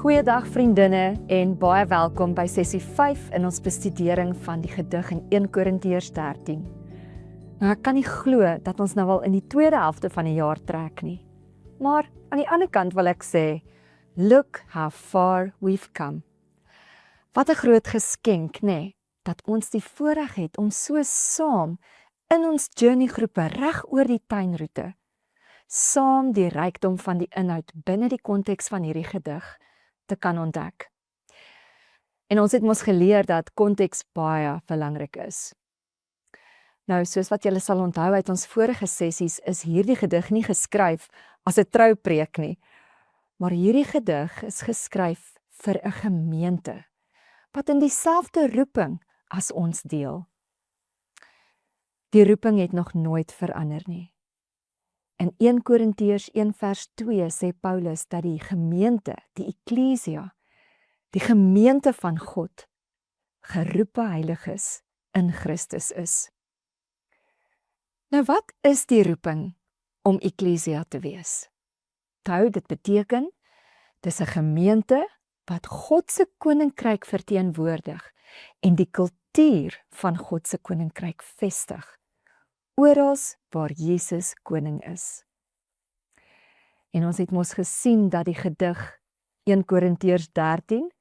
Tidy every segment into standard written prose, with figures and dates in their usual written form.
Goeiedag vriendinne en baie welkom by sessie 5 in ons bestudering van die gedig in 1 Korintiërs 13. Nou ek kan nie glo dat ons nou al in die tweede helfte van die jaar trek nie. Maar aan die ander kant wil ek sê, look how far we've come. Wat 'n groot geskenk, nê, dat ons die voorreg het om so saam in ons journeygroepe reg oor die tuinroete, saam die rykdom van die inhoud binne die konteks van hierdie gedig te kan ontdek. En ons het mos geleer dat konteks baie belangrik is. Nou, soos wat julle sal onthou uit ons vorige sessies, is hierdie gedig nie geskryf as 'n troupreek nie, maar hierdie gedig is geskryf vir 'n gemeente, wat in dieselfde roeping as ons deel. Die roeping het nog nooit verander nie. In 1 Korintiërs 1 vers 2 sê Paulus dat die gemeente, die Ekklesia, die gemeente van God, geroepe heiliges in Christus is. Nou wat is die roeping om Ekklesia te wees? Onthou, dit beteken, dis 'n gemeente wat God se koninkryk verteenwoordig en die kultuur van God se koninkryk vestig, oral waar Jesus koning is. En ons het mos gesien dat die gedig 1 Korintiërs 13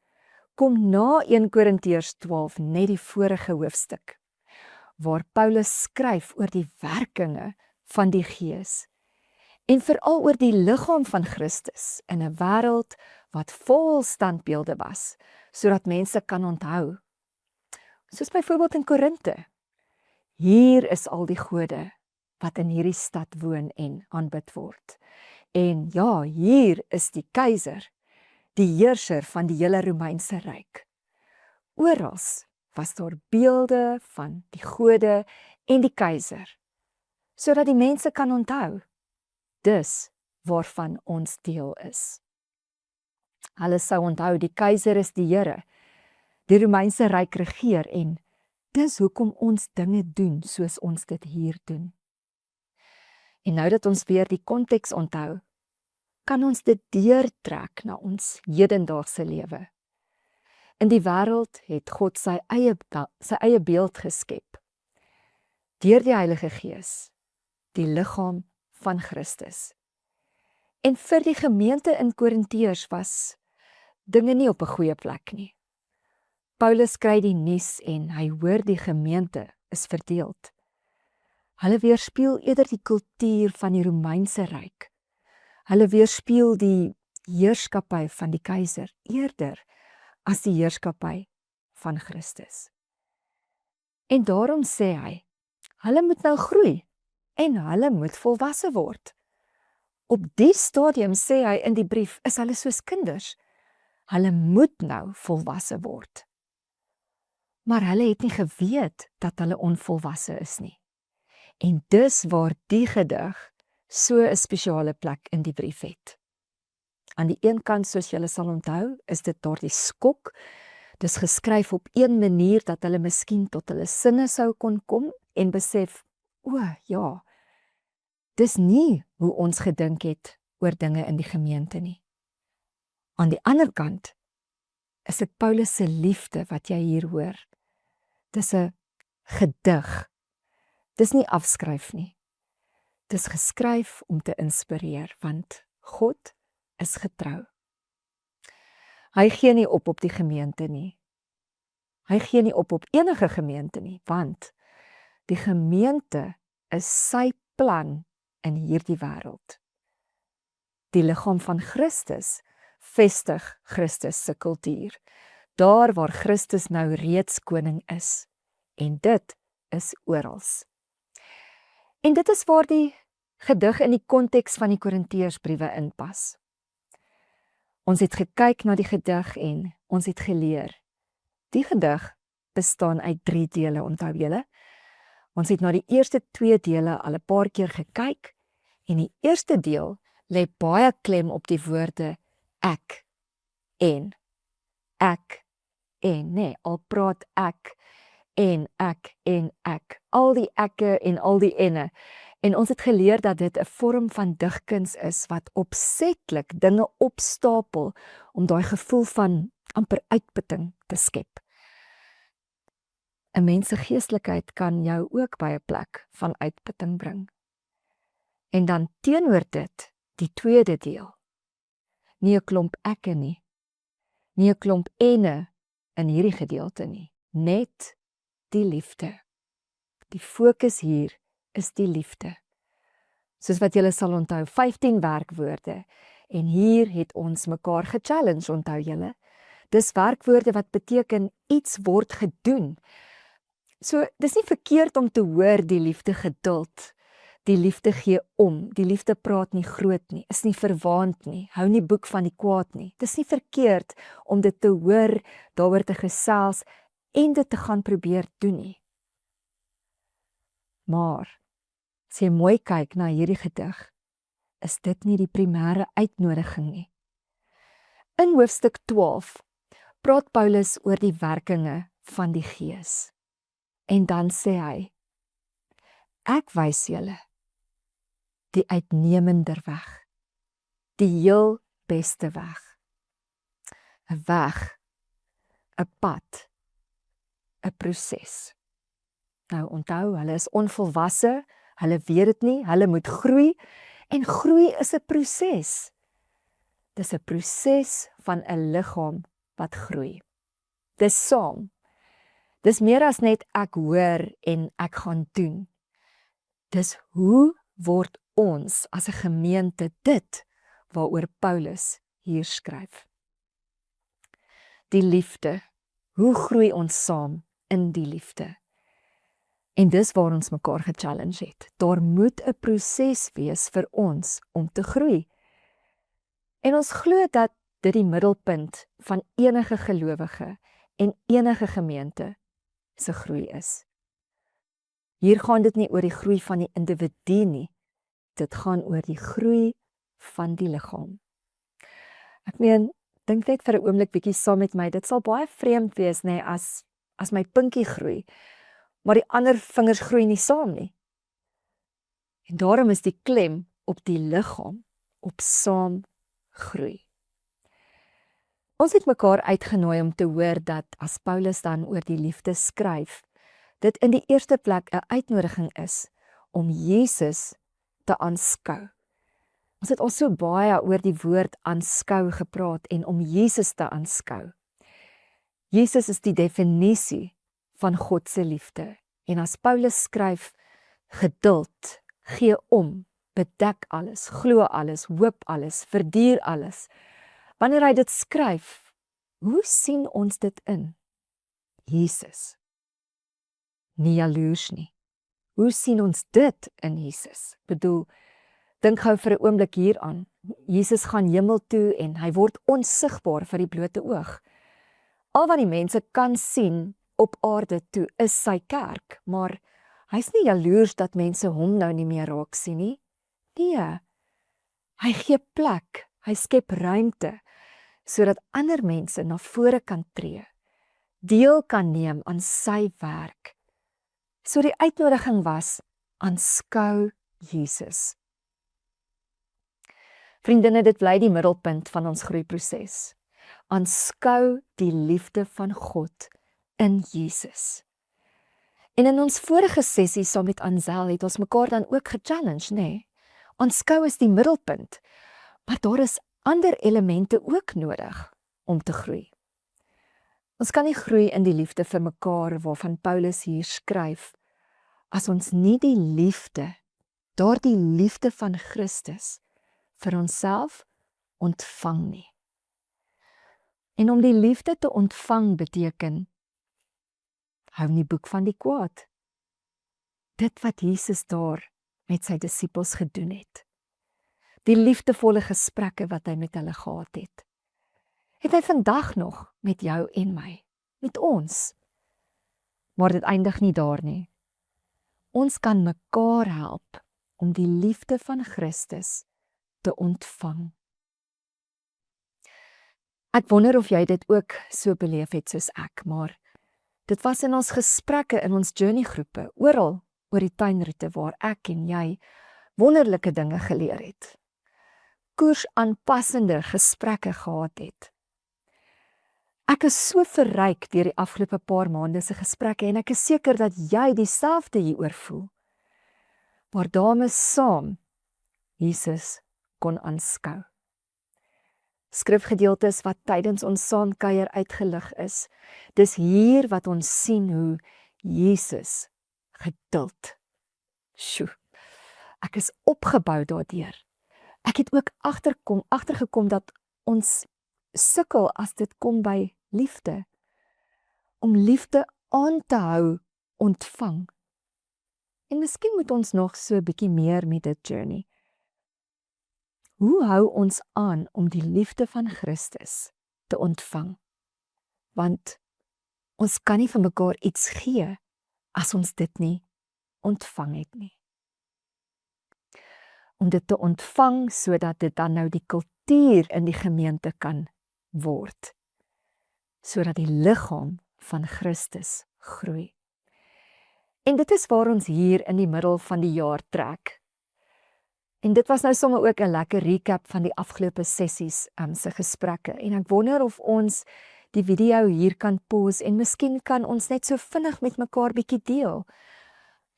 kom na 1 Korintiërs 12, net die vorige hoofstuk, waar Paulus skryf oor die werkinge van die Gees en veral oor die liggaam van Christus in 'n wêreld wat vol standbeelde was, sodat mense kan onthou. Soos byvoorbeeld in Korinte. Hier is al die gode wat in hierdie stad woon en aanbid word. En ja, hier is die keiser, die heerser van die hele Romeinse ryk. Orals was daar beelde van die gode en die keiser, sodat die mense kan onthou, dis waarvan ons deel is. Hulle sou onthou, die keiser is die Here, die Romeinse ryk regeer en dis hoekom ons dinge doen soos ons dit hier doen. En nou dat ons weer die konteks onthou, kan ons dit deurtrek na ons hedendaagse lewe. In die wêreld het God sy eie beeld geskep, deur die Heilige Gees, die liggaam van Christus. En vir die gemeente in Korintiërs was dinge nie op 'n goeie plek nie. Paulus kry die nuus en hy hoor die gemeente is verdeeld. Hulle weerspieël eerder die kultuur van die Romeinse ryk. Hulle weerspieël die heerskappy van die keiser eerder as die heerskappy van Christus. En daarom sê hy, hulle moet nou groei en hulle moet volwasse word. Op die stadium sê hy in die brief, is hulle soos kinders. Hulle moet nou volwasse word. Maar hulle het nie geweet dat hulle onvolwasse is nie. En dis waar die gedig so 'n spesiale plek in die brief het. Aan die een kant, soos julle sal onthou, is dit daardie skok. Dis geskryf op een manier dat hulle miskien tot hulle sinne sou kon kom en besef, o ja, dis nie hoe ons gedink het oor dinge in die gemeente nie. Aan die ander kant is dit Paulus se liefde wat jy hier hoor. Dis 'n gedig. Dis nie afskryf nie. Dis geskryf om te inspireer, want God is getrou. Hy gee nie op die gemeente nie. Hy gee nie op enige gemeente nie, want die gemeente is sy plan in hierdie wêreld. Die liggaam van Christus vestig Christus se kultuur, daar waar Christus nou reeds koning is, en dit is orals. En dit is waar die gedig in die konteks van die Korintiërsbriewe inpas. Ons het gekyk na die gedig en ons het geleer. Die gedig bestaan uit 3 dele, onthou julle? Ons het na die eerste 2 dele al 'n paar keer gekyk, en die eerste deel lê baie klem op die woorde ek en, nee, al praat ek en ek, al die ekke en al die enne, En ons het geleer dat dit 'n vorm van digkuns is wat opsetlik dinge opstapel om daai gevoel van amper uitputting te skep. 'n Mens se geestelikheid kan jou ook by 'n plek van uitputting bring. En dan teenoor dit, die tweede deel. Nie 'n klomp ekke nie. Nie 'n klomp ene in hierdie gedeelte nie. Net die liefde. Die fokus hier is die liefde. Soos wat julle sal onthou, 15 werkwoorde. En hier het ons mekaar gechallenge, onthou julle. Dis werkwoorde wat beteken iets word gedoen. So, dis nie verkeerd om te hoor die liefde geduld. Die liefde gee om, die liefde praat nie groot nie, is nie verwaand nie, hou nie boek van die kwaad nie. Dis nie verkeerd om dit te hoor, daaroor te gesels en dit te gaan probeer doen nie. Maar, as jy mooi kyk na hierdie gedig, is dit nie die primêre uitnodiging nie. In hoofstuk 12 praat Paulus oor die werkinge van die Gees. En dan sê hy, ek wys julle die uitnemender weg, die heel beste weg. 'n weg, 'n pad, 'n proses. Nou onthou, hulle is onvolwasse, hulle weet dit nie, hulle moet groei, en groei is 'n proses. Dis 'n proses van 'n liggaam wat groei. Dis saam. Dis meer as net ek hoor en ek gaan doen. Dis hoe word ons as 'n gemeente dit waaroor Paulus hier skryf. Die liefde. Hoe groei ons saam in die liefde? En dis waar ons mekaar gechallenge het. Daar moet 'n proses wees vir ons om te groei. En ons glo dat dit die middelpunt van enige gelowige en enige gemeente se groei is. Hier gaan dit nie oor die groei van die individu nie, dit gaan oor die groei van die liggaam. Ek meen, dink net vir 'n oomblik bietjie saam met my, dit sal baie vreemd wees, nê, as my pinkie groei, maar die ander vingers groei nie saam nie. En daarom is die klem op die liggaam, op saam groei. Ons het mekaar uitgenooi om te hoor dat as Paulus dan oor die liefde skryf, dit in die eerste plek 'n uitnodiging is om Jesus te aanskou. Ons het al so baie oor die woord aanskou gepraat en om Jesus te aanskou. Jesus is die definisie van God se liefde. En as Paulus skryf, geduld, gee om, bedek alles, glo alles, hoop alles, verduur alles. Wanneer hy dit skryf, hoe sien ons dit in? Jesus. Nie jaloers nie. Hoe sien ons dit in Jesus? Bedoel, dink gou vir 'n oomblik hieraan. Jesus gaan hemel toe en hy word onsigbaar vir die blote oog. Al wat die mense kan sien op aarde toe is sy kerk, maar hy's nie jaloers dat mense hom nou nie meer raak sien nie. Nee, hy gee plek, hy skep ruimte, sodat ander mense na vore kan tree, deel kan neem aan sy werk. So die uitnodiging was, aanskou Jesus. Vriendinne, dit bly die middelpunt van ons groeiproses. Aanskou die liefde van God in Jesus. En in ons vorige sessie saam met Ansel het ons mekaar dan ook gechallenge, nê? Aanskou is die middelpunt, maar daar is ander elemente ook nodig om te groei. Ons kan nie groei in die liefde vir mekaar waarvan Paulus hier skryf, as ons nie die liefde, daardie liefde van Christus, vir onsself ontvang nie. En om die liefde te ontvang beteken, hou nie boek van die kwaad. Dit wat Jesus daar met sy disippels gedoen het. Die liefdevolle gesprekke wat hy met hulle gehad het. Het hy vandag nog met jou en my, met ons. Maar dit eindig nie daar nie. Ons kan mekaar help om die liefde van Christus te ontvang. Ek wonder of jy dit ook so beleef het soos ek, maar dit was in ons gesprekke, in ons journeygroepe, oral oor die tuinroete waar ek en jy wonderlike dinge geleer het. Koersaanpassende gesprekke gehad het. Ek is so verryk deur die afgelope paar maande se gesprekke en ek is seker dat jy dieselfde hieroor voel. Waar dames saam Jesus kon aanskou. Skrifgedeeltes wat tydens ons saamkuier uitgelig is. Dis hier wat ons sien hoe Jesus geduld. Sjoe, ek is opgebou daardeur. Ek het ook agtergekom dat ons sukkel as dit kom by liefde. Om liefde aan te hou, ontvang. En miskien moet ons nog so 'n bietjie meer met dit journey. Hoe hou ons aan om die liefde van Christus te ontvang? Want ons kan nie vir mekaar iets gee as ons dit nie ontvang het nie. Om dit te ontvang sodat dit dan nou die kultuur in die gemeente kan word. Sodat die liggaam van Christus groei. En dit is waar ons hier in die middel van die jaar trek. En dit was nou sommer ook 'n lekker recap van die afgelope sessies se gesprekke. En ek wonder of ons die video hier kan pause en miskien kan ons net so vinnig met mekaar bietjie deel.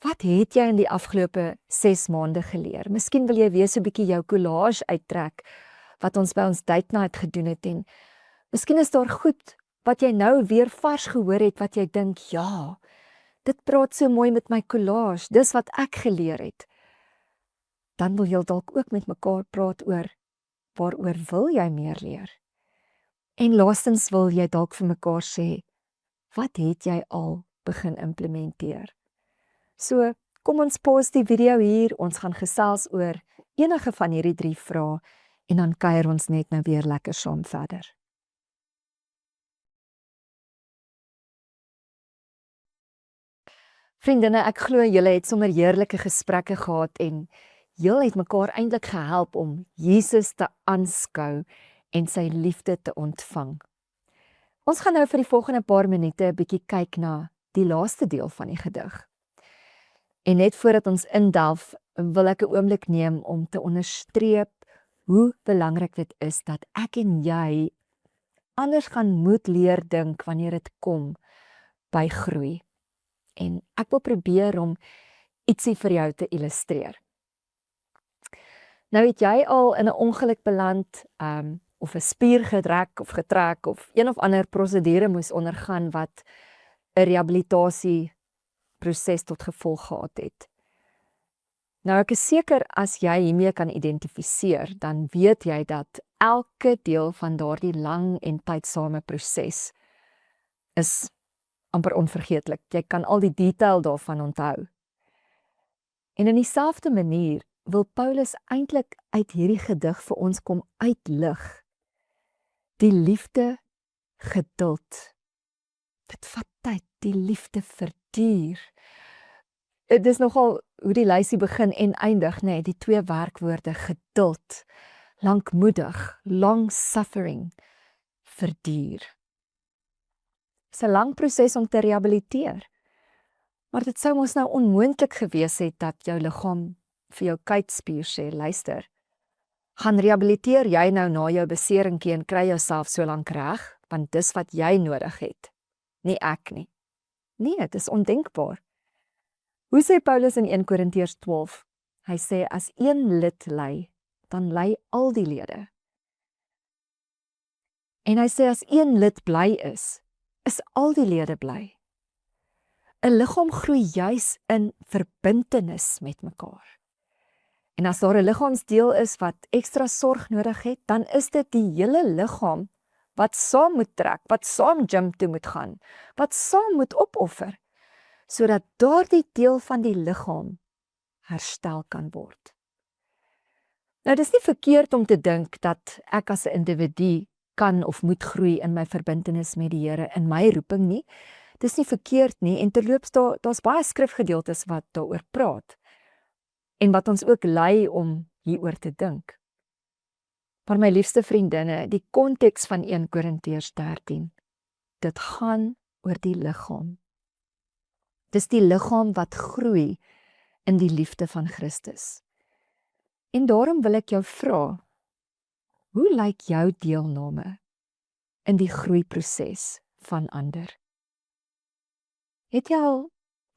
Wat het jy in die afgelope 6 maande geleer? Miskien wil jy weer so bietjie jou collage uittrek wat ons by ons date night gedoen het en miskien is daar goed wat jy nou weer vars gehoor het wat jy dink, ja, dit praat so mooi met my collage, dis wat ek geleer het. Dan wil jy dalk ook met mekaar praat oor waaroor wil jy meer leer? En laastens wil jy dalk vir mekaar sê, wat het jy al begin implementeer? So, kom ons pause die video hier, ons gaan gesels oor enige van hierdie 3 vrae en dan kuier ons net nou weer lekker saam verder. Vriendinne, ek glo julle het sommer heerlike gesprekke gehad en julle het mekaar eintlik gehelp om Jesus te aanskou en sy liefde te ontvang. Ons gaan nou vir die volgende paar minute 'n bietjie kyk na die laaste deel van die gedig. En net voordat ons indelf, wil ek 'n oomblik neem om te onderstreep hoe belangrik dit is dat ek en jy anders gaan moet leer dink wanneer dit kom by groei. En ek wil probeer om ietsie vir jou te illustreer. Nou het jy al in 'n ongeluk beland, of 'n spier getrek of een of ander prosedure moes ondergaan wat 'n rehabilitasieproses tot gevolg gehad het. Nou ek is seker as jy hiermee kan identifiseer, dan weet jy dat elke deel van daardie lang en tydsame proses is amper onvergeetlik. Jy kan al die detail daarvan onthou. En in dieselfde manier wil Paulus eintlik uit hierdie gedig vir ons kom uitlig. Die liefde geduld. Dit vat tyd, die liefde verduur. Dit is nogal hoe die lysie begin en eindig, nee, die 2 werkwoorde geduld, lankmoedig, long suffering, verduur. Dit is 'n lang proses om te rehabiliteer. Maar dit sou mos nou onmoontlik gewees het dat jou liggaam vir jou kuitspier sê, luister, gaan rehabiliteer jy nou na jou beseringkie en kry jouself so lank reg, want dis wat jy nodig het. Nie ek nie. Nee, dit is ondenkbaar. Hoe sê Paulus in 1 Korintiërs 12? Hy sê, as een lid ly, dan ly al die lede. En hy sê, as een lid bly is al die lede bly. 'n Liggaam groei juis in verbintenis met mekaar. En as daar 'n liggaamsdeel is wat ekstra sorg nodig het, dan is dit die hele liggaam wat saam moet trek, wat saam gym toe moet gaan, wat saam moet opoffer, sodat daardie deel van die liggaam herstel kan word. Nou, dis nie verkeerd om te dink dat ek as 'n individu kan of moet groei in my verbintenis met die Here, in my roeping nie. Dis nie verkeerd nie, en terloops daar's baie skrifgedeeltes wat daaroor praat, en wat ons ook lei om hieroor te dink. Maar my liefste vriendinne, die konteks van 1 Korintiërs 13, dit gaan oor die liggaam. Dis die liggaam wat groei in die liefde van Christus. En daarom wil ek jou vra, hoe lyk jou deelname in die groeiproses van ander? Het jy al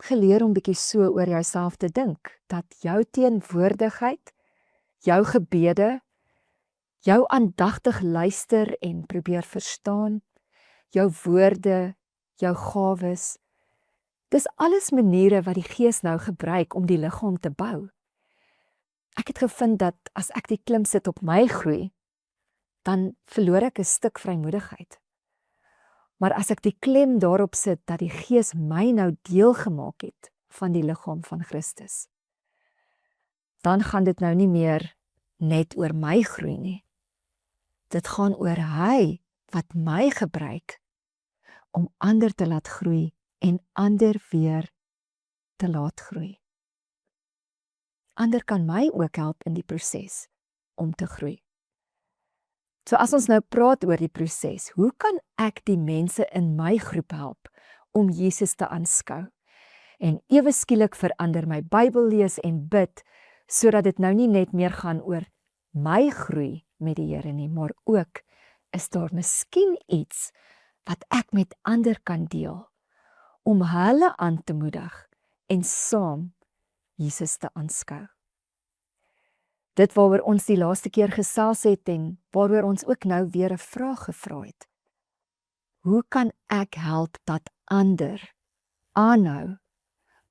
geleer om bietjie so oor jouself te dink, dat jou teenwoordigheid, jou gebede, jou aandagtig luister en probeer verstaan, jou woorde, jou gawes, dis alles maniere wat die Gees nou gebruik om die liggaam te bou. Ek het gevind dat as ek die klim sit op my groei, dan verloor ek 'n stuk vrymoedigheid. Maar as ek die klem daarop sit dat die Gees my nou deel gemaak het van die liggaam van Christus, dan gaan dit nou nie meer net oor my groei nie. Dit gaan oor hy wat my gebruik om ander te laat groei en ander weer te laat groei. Ander kan my ook help in die proses om te groei. So as ons nou praat oor die proses, hoe kan ek die mense in my groep help om Jesus te aanskou? En ewe skielik verander my Bybel lees en bid, sodat dit nou nie net meer gaan oor my groei met die Here nie, maar ook is daar miskien iets wat ek met ander kan deel, om hulle aan te moedig en saam Jesus te aanskou. Dit waaroor ons die laaste keer gesels het en waaroor ons ook nou weer 'n vraag gevra het. Hoe kan ek help dat ander aanhou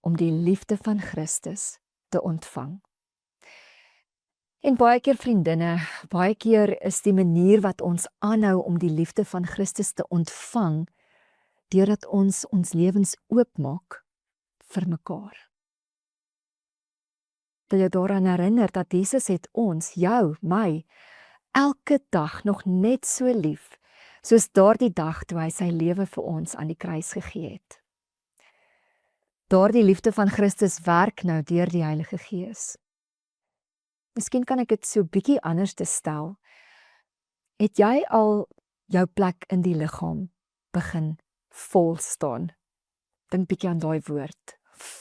om die liefde van Christus te ontvang? En baie keer vriendinne, baie keer is die manier wat ons aanhou om die liefde van Christus te ontvang, deurdat ons ons lewens oopmaak vir mekaar. Wil jy daaraan herinner dat Jesus het ons, jou, my, elke dag nog net so lief, soos daardie dag toe hy sy lewe vir ons aan die kruis gegee het. Daardie liefde van Christus werk nou deur die Heilige Gees. Miskien kan ek dit so bietjie anders te stel. Het jy al jou plek in die liggaam begin vol staan? Dink bietjie aan daai woord,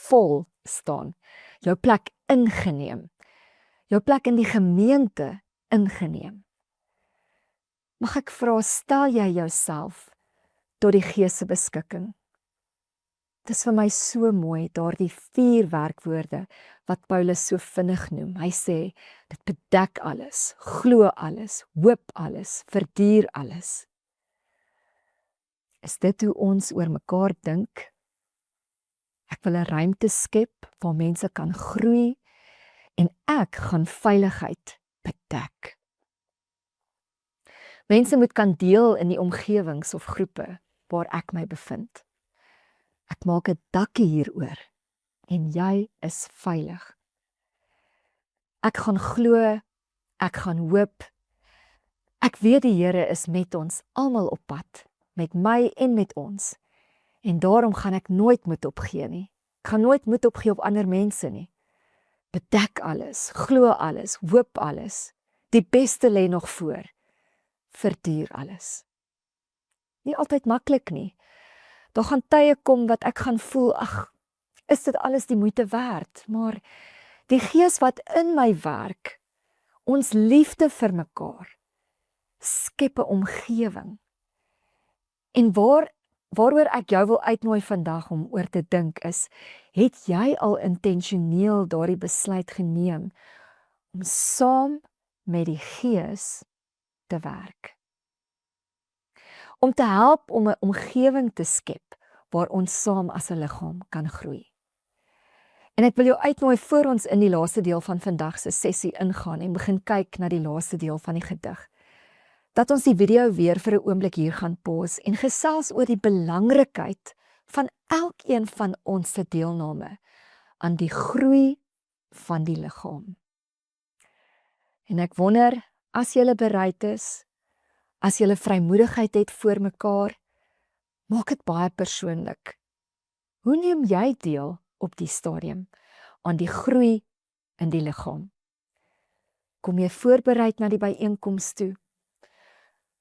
vol staan. Jou plek ingeneem. Jou plek in die gemeente ingeneem. Mag ek vra, stel jy jouself tot die Gees se beskikking? Dis vir my so mooi, daardie 4 werkwoorde wat Paulus so vinnig noem. Hy sê, dit bedek alles, glo alles, hoop alles, verduur alles. Is dit hoe ons oor mekaar dink? Ek wil 'n ruimte skep waar mense kan groei en ek gaan veiligheid bedek. Mense moet kan deel in die omgewings of groepe waar ek my bevind. Ek maak 'n dakkie hieroor en jy is veilig. Ek gaan glo, ek gaan hoop. Ek weet die Here is met ons almal op pad, met my en met ons. En daarom gaan ek nooit moed opgee nie. Ek gaan nooit moed opgee op ander mense nie. Bedek alles, glo alles, hoop alles. Die beste lê nog voor. Verduur alles. Nie altyd maklik nie. Daar gaan tye kom wat ek gaan voel, ag, is dit alles die moeite werd? Maar die Gees wat in my werk, ons liefde vir mekaar, skep 'n omgewing. En waaroor ek jou wil uitnooi vandag om oor te dink is, het jy al intentioneel daardie besluit geneem om saam met die Gees te werk? Om te help om 'n omgewing te skep waar ons saam as 'n liggaam kan groei. En ek wil jou uitnooi voor ons in die laaste deel van vandag se sessie ingaan en begin kyk na die laaste deel van die gedig, dat ons die video weer vir 'n oomblik hier gaan pause en gesels oor die belangrikheid van elkeen van ons se deelname aan die groei van die liggaam. En ek wonder, as jy bereid is, as jy vrymoedigheid het voor mekaar, maak dit baie persoonlik. Hoe neem jy deel op die stadium aan die groei in die liggaam? Kom jy voorbereid na die byeenkoms toe?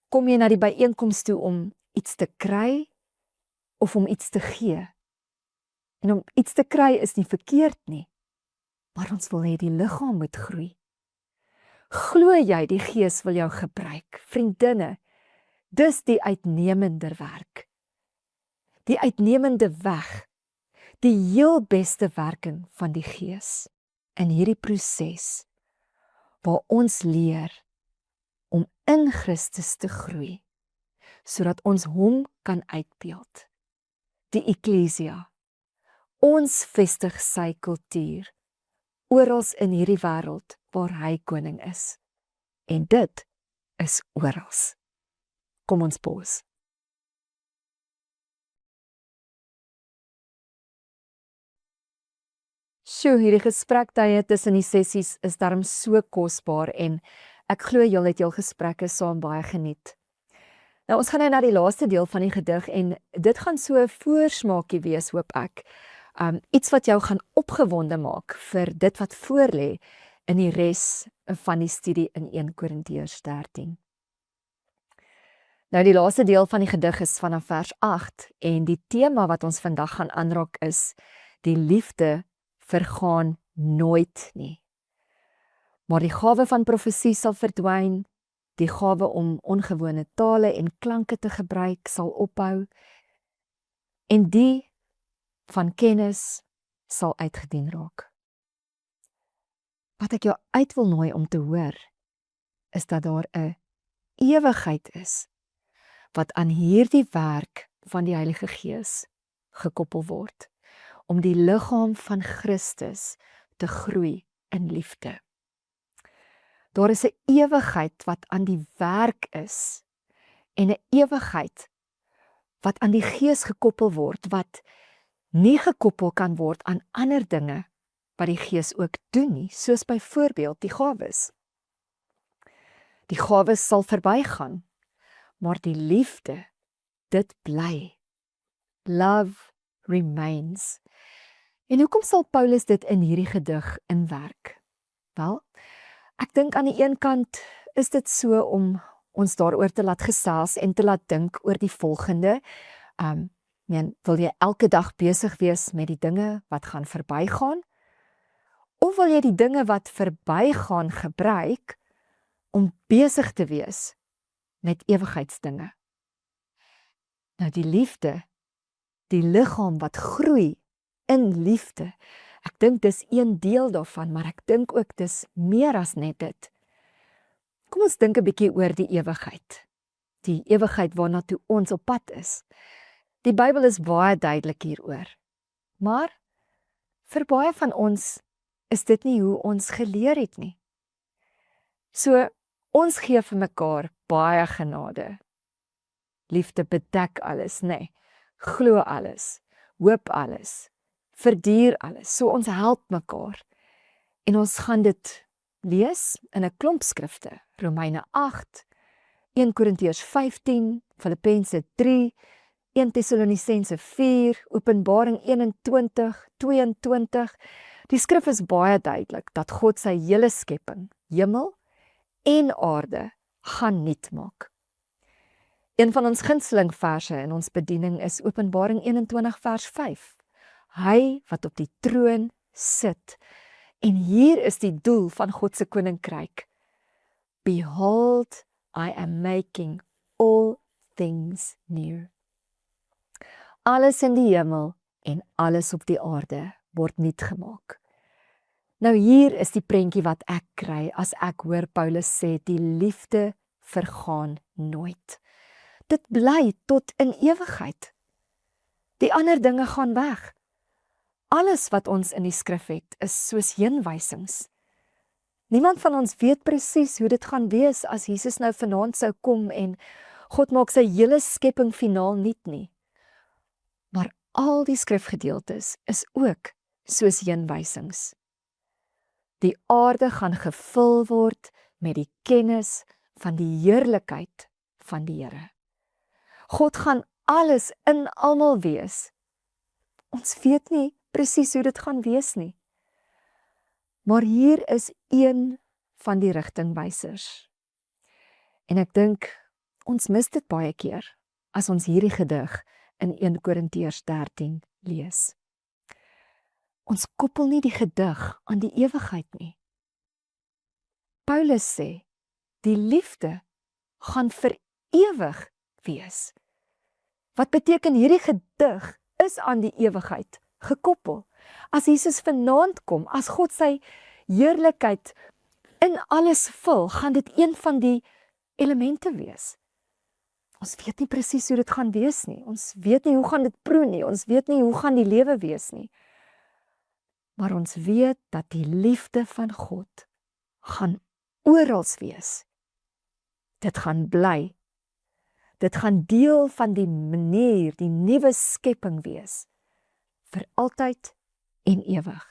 Kom jy na die byeenkoms toe om iets te kry of om iets te gee? En om iets te kry is nie verkeerd nie. maar ons wil hê die liggaam moet groei. Glo jy die Gees wil jou gebruik, vriendinne? Dis die uitnemende werk, die uitnemende weg, die heel beste werking van die Gees in hierdie proses waar ons leer om in Christus te groei, sodat ons hom kan uitbeeld. Die Eklesia, ons vestig sy kultuur, oral in hierdie wêreld waar hy koning is. En dit is oral. Kom ons pause. Sjoe, hierdie gesprektye tussen die sessies is darm so kosbaar en ek glo julle het jul gesprekke saam baie geniet. Nou ons gaan nou na die laaste deel van die gedig en dit gaan so 'n voorsmaakie wees, hoop ek. Iets wat jou gaan opgewonde maak vir dit wat voorlê in die res van die studie in 1 Korintiërs 13. Nou die laaste deel van die gedig is vanaf vers 8 en die tema wat ons vandag gaan aanraak is die liefde vergaan nooit nie. Maar die gawe van profesie sal verdwyn, die gawe om ongewone tale en klanke te gebruik sal ophou en die van kennis sal uitgedien raak. Wat ek jou uit wil nooi om te hoor, is dat daar 'n ewigheid is wat aan hierdie werk van die Heilige Gees gekoppel word, om die liggaam van Christus te groei in liefde. Daar is 'n ewigheid wat aan die werk is, en 'n ewigheid wat aan die Gees gekoppel word, wat nie gekoppel kan word aan ander dinge wat die Gees ook doen nie, soos byvoorbeeld die gawes. Die gawes sal verbygaan, maar die liefde, dit bly. Love remains. En hoekom sal Paulus dit in hierdie gedig inwerk? Wel, ek dink aan die een kant is dit so om ons daaroor te laat gesels en te laat dink oor die volgende. Wil jy elke dag besig wees met die dinge wat gaan verbygaan? Of wil jy die dinge wat verbygaan gebruik om besig te wees met ewigheidsdinge? Nou die liefde, die liggaam wat groei in liefde, ek dink dis een deel daarvan, maar ek dink ook dis meer as net dit. Kom ons dink 'n bietjie oor die ewigheid. Die ewigheid waarna toe ons op pad is. Die Bybel is baie duidelik hieroor. Maar vir baie van ons is dit nie hoe ons geleer het nie. So, ons gee vir mekaar baie genade. Liefde bedek alles, nee. Glo alles, hoop alles, verduur alles. So ons help mekaar. En ons gaan dit lees in 'n klomp skrifte. Romeine 8, 1 Korintiërs 15, Filippense 3, 1 Tessalonisense 4, Openbaring 21, 22. Die skrif is baie duidelik dat God sy hele skepping, hemel en aarde, gaan nuut maak. Een van ons gunsteling verse in ons bediening is Openbaring 21 vers 5. Hy wat op die troon sit. En hier is die doel van God se koninkryk. Behold, I am making all things new. Alles in die hemel en alles op die aarde word nuut gemaak. Nou hier is die prentjie wat ek kry as ek hoor Paulus sê die liefde vergaan nooit. Dit bly tot in ewigheid. Die ander dinge gaan weg. Alles wat ons in die skrif het is soos heenwysings. Niemand van ons weet presies hoe dit gaan wees as Jesus nou vanaand sou kom en God maak sy hele skepping finaal nuut nie. Maar al die skrifgedeeltes is ook soos heenwysings. Die aarde gaan gevul word met die kennis van die heerlikheid van die Here. God gaan alles in almal wees. Ons weet nie presies hoe dit gaan wees nie. Maar hier is een van die rigtingwysers. En ek dink, ons mis dit baie keer, as ons hierdie gedig in 1 Korintiërs 13 lees. Ons koppel nie die gedig aan die ewigheid nie. Paulus sê, die liefde gaan vir ewig wees. Wat beteken hierdie gedig is aan die ewigheid gekoppel. As Jesus vanaand kom, as God sy heerlikheid in alles vul, gaan dit een van die elemente wees. Ons weet nie presies hoe dit gaan wees nie. Ons weet nie hoe gaan dit proe nie. Ons weet nie hoe gaan die lewe wees nie. Maar ons weet dat die liefde van God gaan oral wees. Dit gaan bly. Dit gaan deel van die manier, die nuwe skepping wees. Vir altyd en ewig.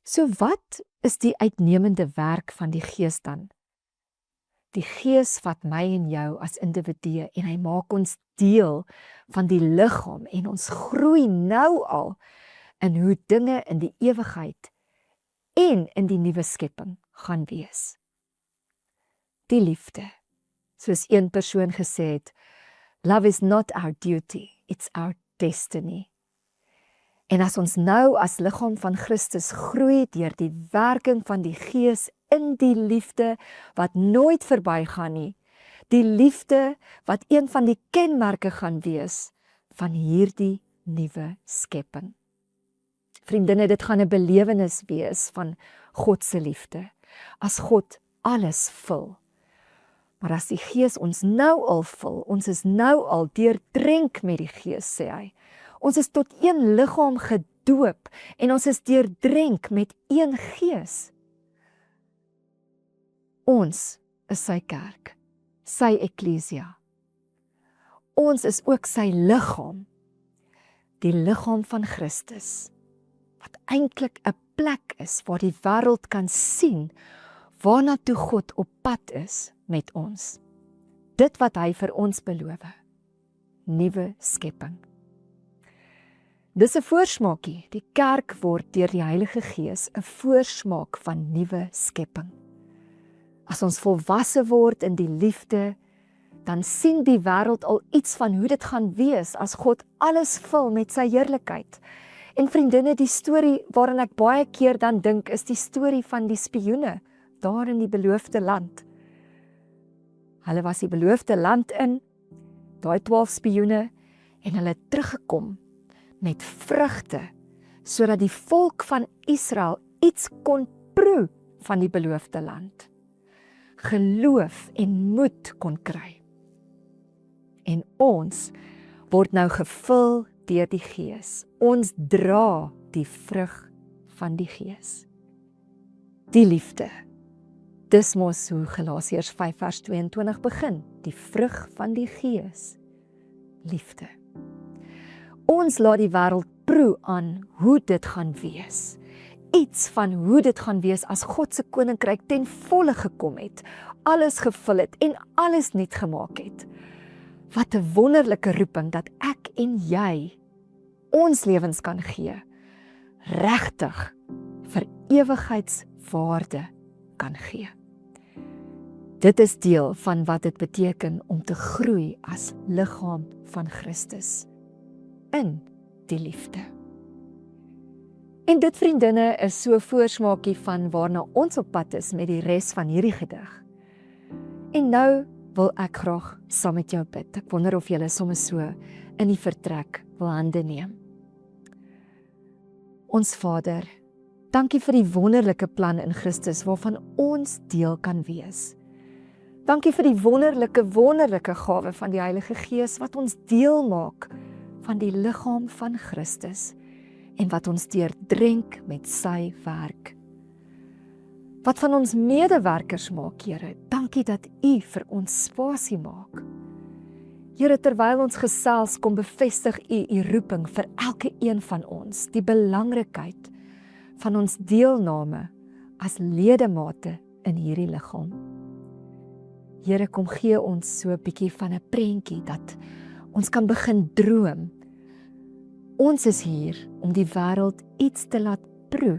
So wat is die uitnemende werk van die Gees dan? Die Gees vat my en jou as individue en hy maak ons deel van die liggaam en ons groei nou al in hoe dinge in die ewigheid en in die nuwe skepping gaan wees. Die liefde, soos een persoon gesê het, love is not our duty, it's our destiny. En as ons nou as liggaam van Christus groei deur die werking van die Gees in die liefde wat nooit verbygaan nie, die liefde wat een van die kenmerke gaan wees van hierdie nuwe skepping. Vriendinne, dit gaan 'n belewenis wees van God se liefde, as God alles vul. Maar as die Gees ons nou al vul, ons is nou al deurdrenk met die Gees, sê hy. Ons is tot een liggaam gedoop en ons is deurdrenk met een Gees. Ons is sy kerk, sy eklesia. Ons is ook sy liggaam, die liggaam van Christus, wat eintlik 'n plek is waar die wêreld kan sien waarna toe God op pad is met ons. Dit wat hy vir ons beloof, nuwe skepping. Dis 'n voorsmaakie, die kerk word deur die Heilige Gees 'n voorsmaak van nuwe skepping. As ons volwasse word in die liefde, dan sien die wêreld al iets van hoe dit gaan wees as God alles vul met sy heerlikheid. En vriendinne, die storie waaraan ek baie keer dan dink, is die storie van die spioene daar in die beloofde land. Hulle was die beloofde land in, daai 12 spioene, en hulle het teruggekom met vrugte, sodat die volk van Israel iets kon proe van die beloofde land. Geloof en moed kon kry. En ons word nou gevul deur die Gees. Ons dra die vrug van die Gees. Die liefde. Dis mos hoe Galasiërs 5 vers 22 begin. Die vrug van die Gees. Liefde. Ons laat die wêreld proe aan hoe dit gaan wees. Iets van hoe dit gaan wees as God se koninkryk ten volle gekom het, alles gevul het en alles nuut gemaak het. Wat 'n wonderlike roeping dat ek en jy ons lewens kan gee, regtig vir ewigheidswaarde kan gee. Dit is deel van wat dit beteken om te groei as liggaam van Christus in die liefde. En dit, vriendinne, is so 'n voorsmaakie van waarna ons op pad is met die res van hierdie gedig. En nou wil ek graag saam met jou bid. Ek wonder of julle sommer so in die vertrek wil hande neem. Ons Vader, dankie vir die wonderlike plan in Christus waarvan ons deel kan wees. Dankie vir die wonderlike gawe van die Heilige Gees wat ons deel maak van die liggaam van Christus en wat ons deurdrenk met sy werk. Wat van ons medewerkers maak, Here, dankie dat U vir ons spasie maak. Here, terwyl ons gesels, kom bevestig U roeping vir elke een van ons, die belangrikheid van ons deelname as ledemate in hierdie liggaam. Here, kom gee ons so 'n bietjie van 'n prentjie dat ons kan begin droom. Ons is hier om die wêreld iets te laat proe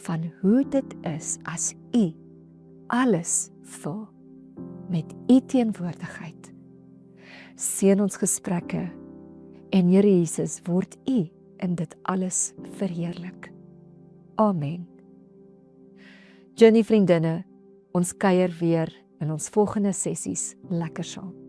van hoe dit is as U alles vul met U teenwoordigheid. Seën ons gesprekke en Here Jesus, word U in dit alles verheerlik. Amen. Journey vriendinne, ons kuier weer in ons volgende sessies lekker saam.